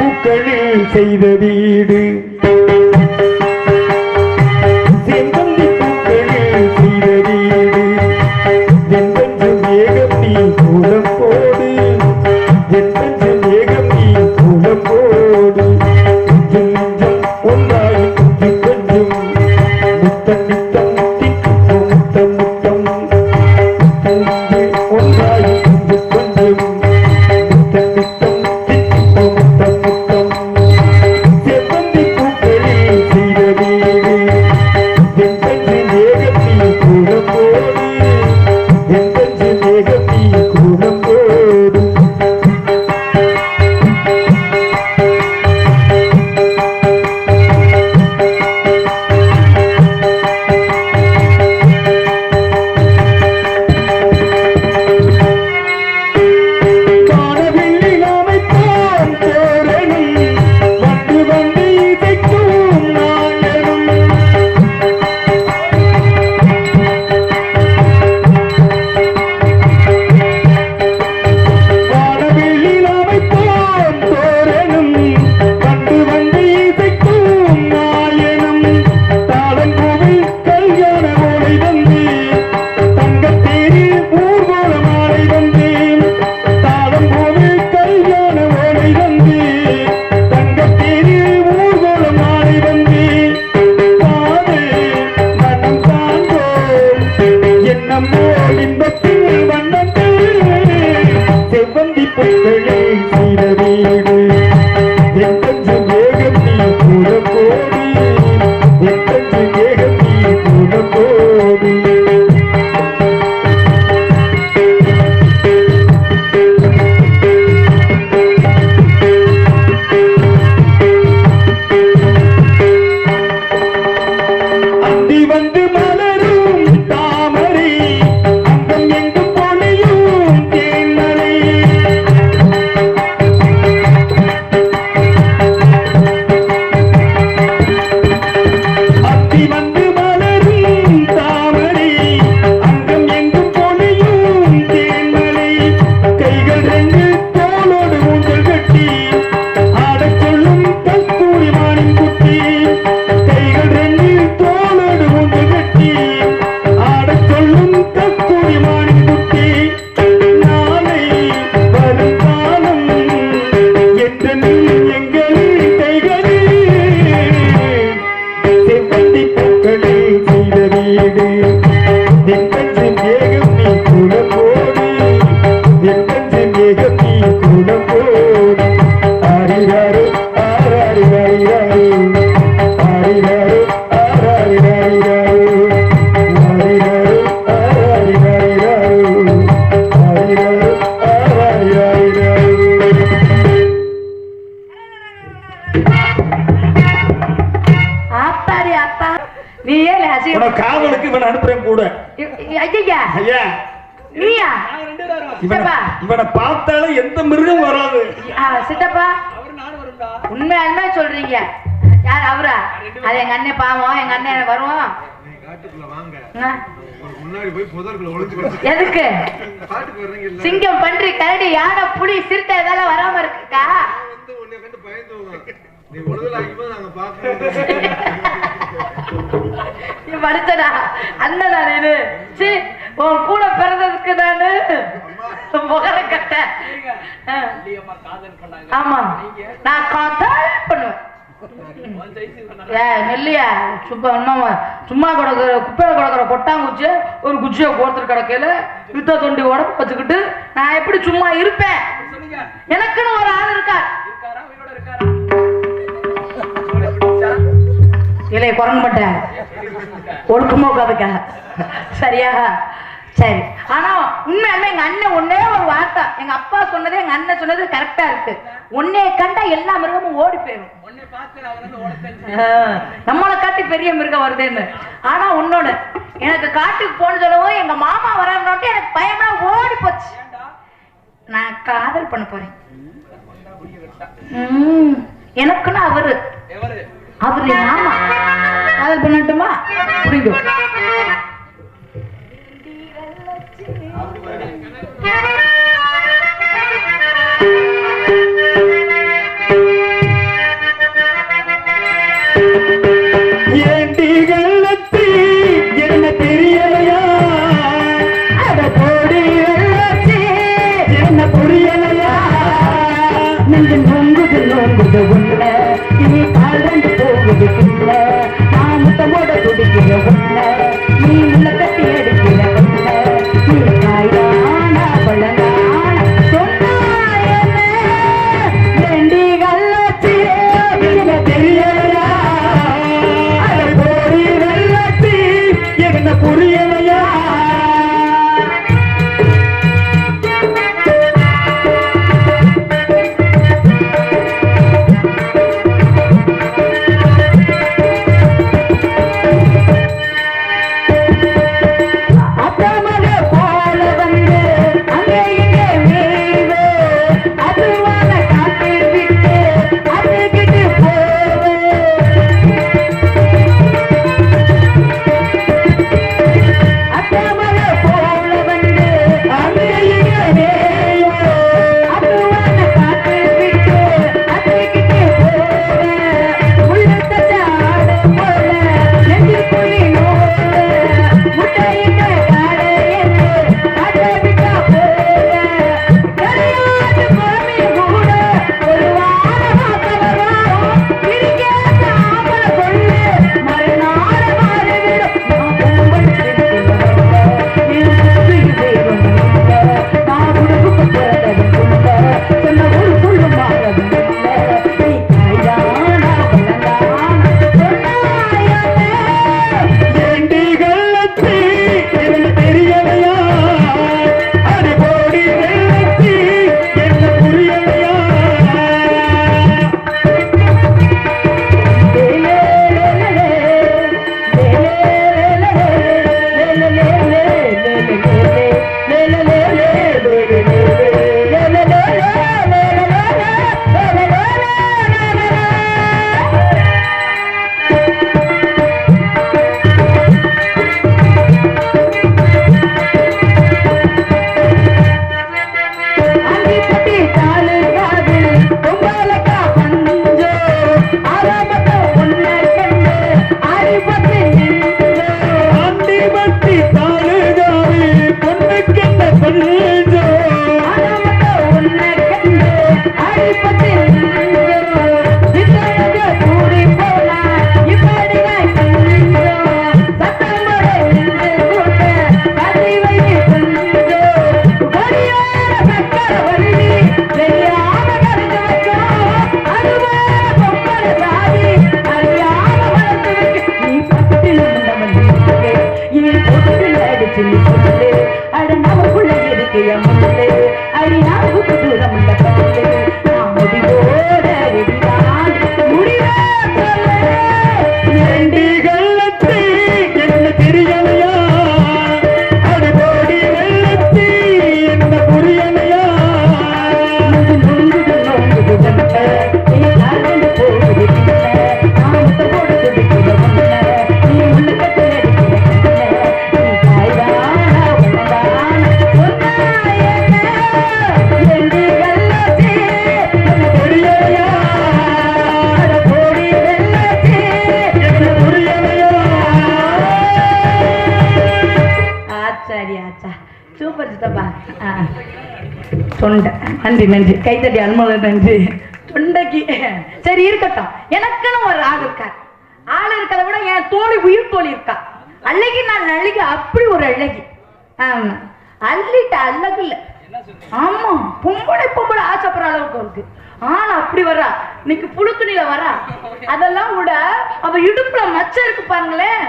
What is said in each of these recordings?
பூக்களில் செய்த வீடு செம்பந்தி பூக்களில் செய்த வீடு என்பென்று மேகம் நீ கூலம் போடு என்பென்று மேகம் நீ கூலம் போடு கொஞ்சம் ஒன்றாய் கொஞ்சம் முத்தம் முத்தம் முத்தம் முத்தம் ஒன்றாய் கொஞ்சம் காவலுக்கு இவன் அனுப்புறேன் கூட. இவனை பார்த்தாலும் எந்த மிருகம் வராது. சித்தப்பா உண்மையாலுமே சொல்றீங்க? யார் அவரா? அது எங்க அண்ணன் பாவம். எங்க அண்ணன் வருவோம். எதுக்கு? சிங்கம், பன்றி, கரடி, யானை, புலி, சிறுத்தை இதெல்லாம் வராம இருக்குக்கா? வருத்தடா அண்ணன் நானு. உன் கூட பிறந்ததுக்கு நானு முகர கட்ட. ஆமா நான் காதல் பண்ணுவேன். நெல்லியா சும்மா கிடக்குற குப்பையில கிடக்குற கொட்டாங்குச்சி ஒரு குச்சியை கோர்த்து கிடக்கையில யுத்த தொண்டி உடம்பு வச்சுக்கிட்டு நான் எப்படி சும்மா இருப்பேன்? எனக்குன்னு ஒரு ஆள் இருக்கா? இல்லை குரம்பட்ட ஒழுக்கமா உட்காந்துக்க. சரியா? சரி. ஆனா உண்மையாலுமே எங்க அண்ணன் ஒன்னே ஒரு வார்த்தை, எங்க அப்பா சொன்னது எங்க அண்ணன் சொன்னது கரெக்டா இருக்கு. ஒன்னே கண்டா எல்லா மிருகமும் ஓடி போயிடும். நம்மளை காட்டி பெரிய மிருகம் வருதுன்னு. ஆனா உன்னோட எனக்கு காட்டுக்கு போன சொல்லவும் எங்க மாமா வரணும்ட்டு எனக்கு பயமா ஓடி போச்சு. நான் காதல் பண்ண போறேன். எனக்குன்னு அவரு அவரு மாமா காதல் பண்ணட்டுமா? புரியும். தெரியலையா தொண்டை நன்றி நன்றி கைத்தட்டி அனுமதி நன்றி தொண்டைக்கு சரி இருக்கட்டும். எனக்குன்னு ஒரு ஆள் இருக்கார். ஆள் இருக்கிறத விட என் தோழி உயிர் தோழி இருக்கா. அழகி நான் அழகி அப்படி ஒரு அழகி. ஆமா அள்ளிட்ட அழகு இல்ல. ஆமா பொம்பளை பொம்பளை ஆசைப்படுற அளவுக்கு இருக்கு. ஆனா அப்படி வரா இன்னைக்கு புழு துணியில வரா. அதெல்லாம் விட அவ இடுப்புல மச்சம் இருக்கு பாருங்களேன்.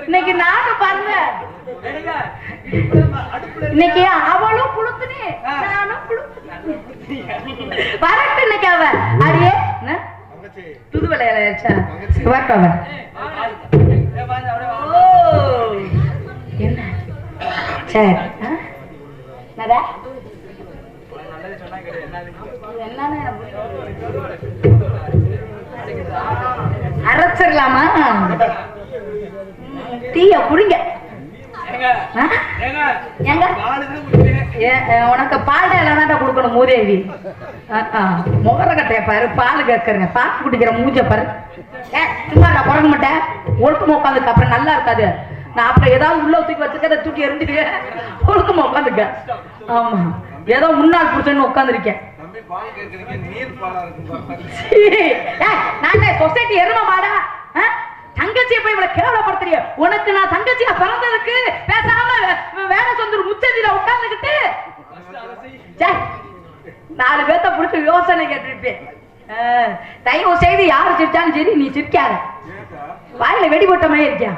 இன்னைக்கு நாங்க பாருங்க இன்னைக்கு அவளும் புழுத்துனி நானும் வரட்டு இன்னைக்கு அவ அடியே புது விளையாச்சா வரட்டு அவ என்ன சரி அரைச்சிடலாமா தீய புடிங்க உனக்கு பால் இல்லைன்னா கொடுக்கணும் மூதேவி. முகர கட்டைய பாரு பால் கேட்கறேன் பால் குடிக்கிற மூஞ்ச பாரு. சும்மா நான் குறைக்க மாட்டேன் ஒழுக்கமா உட்காந்துக்க அப்புறம் நல்லா இருக்காது. நான் அப்புறம் ஏதாவது உள்ள தூக்கி வச்சுக்க தூக்கி எரிஞ்சுட்டு ஒழுக்கமா உட்காந்துக்க. ஆமா ஏதோ முன்னாள் புருஷன்னு உட்காந்துருக்கேன். நான் சொசைட்டி எரும மாடா தங்கச்சியை போய் இவ்வளவு கேவலப்படுத்துறிய. உனக்கு நான் தங்கச்சியா பிறந்ததுக்கு பேசாம வேலை சொந்த முச்சந்தில உட்கார்ந்துக்கிட்டு 4 பேர்த்த புடிச்சு யோசனை கேட்டிருப்பேன். தயவு செய்து யாரு சிரிச்சாலும் சரி நீ சிரிக்காத. வாயில வெடி போட்ட மாதிரி இருக்கியா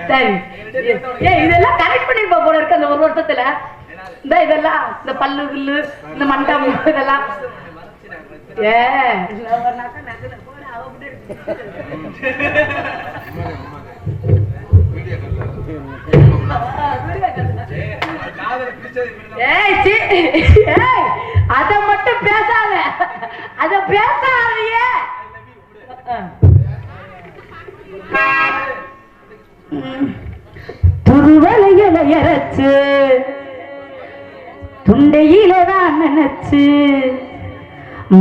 சரி இதெல்லாம் கரெக்ட் பண்ணிருப்பா போல இருக்கு அந்த ஒரு வருஷத்துல. இந்த இதெல்லாம் இந்த பல்லு கில்லு இந்த மண்டம் இதெல்லாம் அத மட்டும் பேசாத, அத பேசாதையே. புதுவலையில இறச்சு துண்டையில தான் நினைச்சு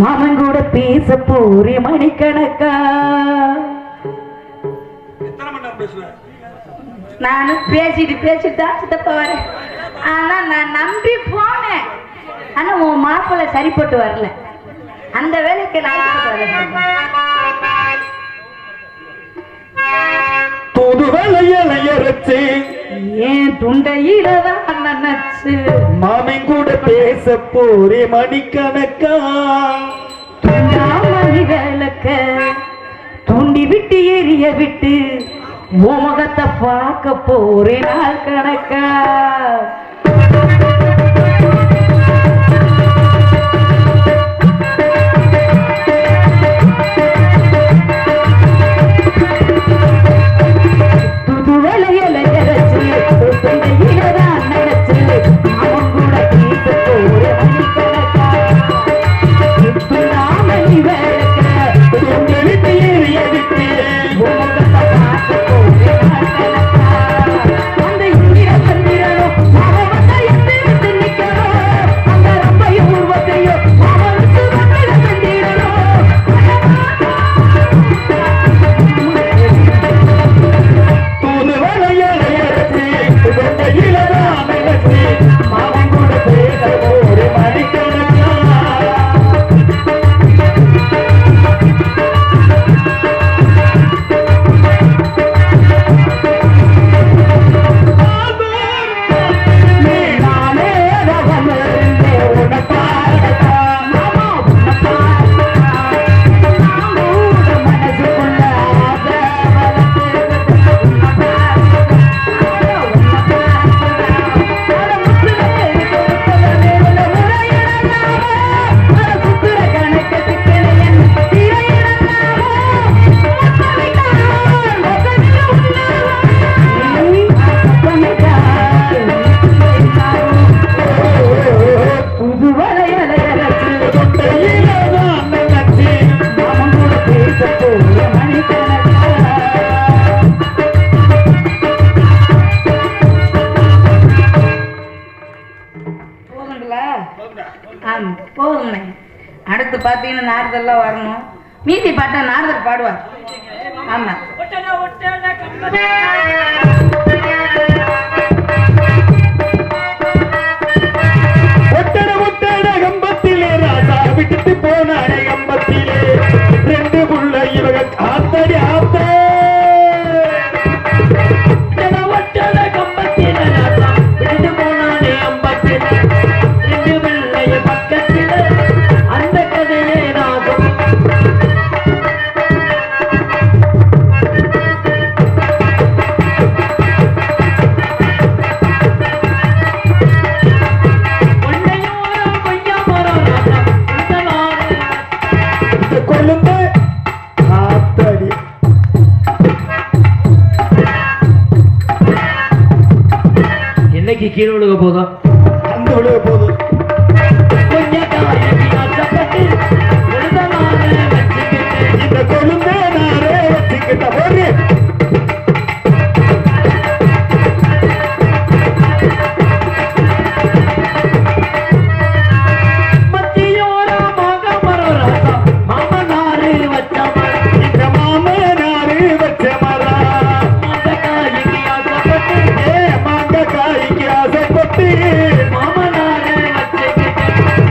மாமன் கூட பேச போறி மணிக்கணக்கா. நானும் பேசிட்டு தான் சித்தப்ப வரேன். ஆனா நான் நம்பி போனேன். ஆனா உன் மாப்பிள்ளை சரிப்பட்டு வரல. அந்த வேலைக்கு ஏன் துண்டையில தான் நினைச்சு மாமன் கூட பேச போறே மணிக்கணக்கா. துண்டாமணி விளக்க தூண்டி விட்டு எரிய விட்டு முகத்தை பார்க்க போறேன் நாள் கணக்கா. போதும். அடுத்து பாத்தீங்கன்னா நாரதெல்லாம் வரணும். மீதி பாட்டா நாரதர் பாடுவார். ஆமா ஒட்டட ஒட்டட கம்பத்திலே ராசா விட்டுட்டு போனானே கம்பத்திலே ரெண்டு புள்ள இவங்க காத்தடி ஆத்த. ஒட்டட கம்பத்திலே ராசா விட்டுட்டு போனானே கம்பத்திலே ரெண்டு பிள்ளைய பக்கத்திலே அந்த கதையே ராசம். என்னைக்கு கீழே விழுக போதும் அந்த விழுக போதும். இந்த கொழுந்தே நாரே வச்சுக்கிட்ட போது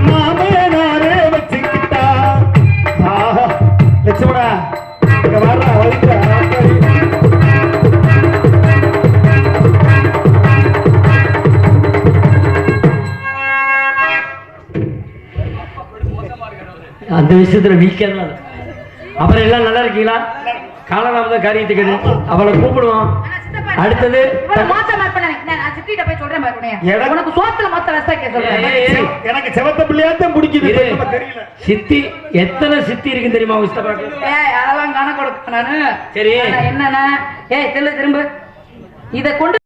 மாமனாரே வச்சுக்கிட்டா அந்த விஷயத்துல வீக்காதான். அப்புறம் எல்லாம் நல்லா இருக்கீங்களா? காலராமத காரியத்துக்கு அவளை கூப்பிடுவோம். அடுத்தது இவ்வளவு மோசமா இருப்பேன் நான் சித்திட்ட போய் சொல்றேன் பாருங்க. எனக்கு- உனக்கு சோத்துல மொத்த ரசக்க சொல்றேன். எனக்கு செவத்த பிள்ளையாத்தான் பிடிக்குது. இரு. நம்ம தெரியல. சித்தி எத்தனை சித்தி இருக்குன்னு தெரியுமா உங்க சித்தப்பாக்கு? ஏய் அதெல்லாம் கணக்கு கொடுக்க நானு. சரி. என்னன்னா ஏய் திரும்ப இத கொண்டு